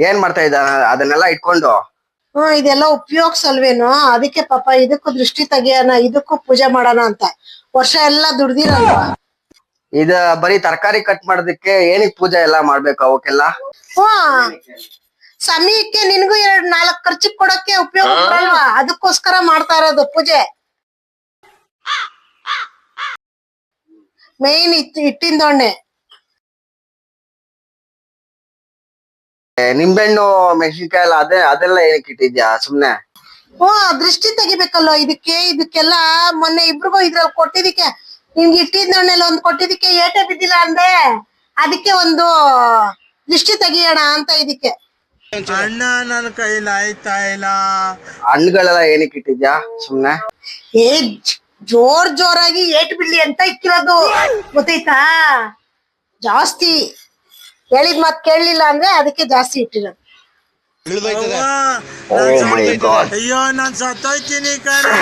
ಏನ್ ಮಾಡ್ತಾ ಇದ್ದ ಅದನ್ನೆಲ್ಲ ಇಟ್ಕೊಂಡು? ಇದೆಲ್ಲ ಉಪಯೋಗಿಸಲ್ವೇನೋ, ಅದಕ್ಕೆ ಪಾಪ ಇದಕ್ಕೂ ದೃಷ್ಟಿ ತೆಗಿಯೋಣ, ಇದಕ್ಕೂ ಪೂಜೆ ಮಾಡೋಣ ಅಂತ ವರ್ಷ ಎಲ್ಲ ದುಡ್ದಿರಲ್ವಾ. ಇದ ಬರೀ ತರಕಾರಿ ಕಟ್ ಮಾಡೋದಕ್ಕೆ ಏನಿಕ್ ಪೂಜೆ ಎಲ್ಲ ಮಾಡ್ಬೇಕು ಅವಕ್ಕೆಲ್ಲ? ಸಮಯಕ್ಕೆ ನಿನ್ಗೂ 2-4 ಖರ್ಚಿಗೆ ಕೊಡಕ್ಕೆ ಉಪಯೋಗ ಬರಲ್ವಾ, ಅದಕ್ಕೋಸ್ಕರ ಮಾಡ್ತಾ ಇರೋದು ಪೂಜೆ. ಮೇನ್ ಹಿಟ್ಟಿನ ದೊಣ್ಣೆ. ನಿಂಬೆಹಣ್ಣು ಮೆಣಸಿನ್ಕಾಯಿ ಎಲ್ಲ ಅದೆಲ್ಲ ಏನಕ್ಕೆ ಇಟ್ಟಿದ್ಯಾ ಸುಮ್ನೆ? ದೃಷ್ಟಿ ತೆಗಿಬೇಕಲ್ವ ಇದಕ್ಕೆಲ್ಲ. ಮೊನ್ನೆ ಇಬ್ರಿಗೂ ಇದ್ರಲ್ಲಿ ಕೊಟ್ಟಿದ್ದಕ್ಕೆ, ನಿಮ್ಗೆ ಹಿಟ್ಟಿನ ದೊಣ್ಣೆಲ್ಲ ಒಂದ್ ಕೊಟ್ಟಿದ್ದಕ್ಕೆ ಏಟೆ ಬಿದ್ದಿಲ್ಲ ಅಂದೆ, ಅದಕ್ಕೆ ಒಂದು ದೃಷ್ಟಿ ತೆಗಿಯೋಣ ಅಂತ ಇದಕ್ಕೆ. ಅಣ್ಣ ನನ್ನ ಕೈಲಿ ಆಯ್ತಾ ಇಲ್ಲ. ಹಣ್ಣುಗಳೆಲ್ಲ ಏನಕ್ಕೆ ಇಟ್ಟಿದ್ಯಾ ಸುಮ್ನೆ? ಜೋರಾಗಿ ಏಟ್ ಬಿಡ್ಲಿ ಅಂತ ಇಕ್ಕಿರೋದು, ಗೊತ್ತಾಯ್ತಾ? ಜಾಸ್ತಿ ಹೇಳಿದ್ ಮಾತ್ ಕೇಳಲಿಲ್ಲ ಅಂದ್ರೆ ಅದಕ್ಕೆ ಜಾಸ್ತಿ ಇಟ್ಟಿರೋದು. ಅಯ್ಯೋ ನಾನ್ ಸತ್ತೋಯ್ತೀನಿ ಕಣೆ.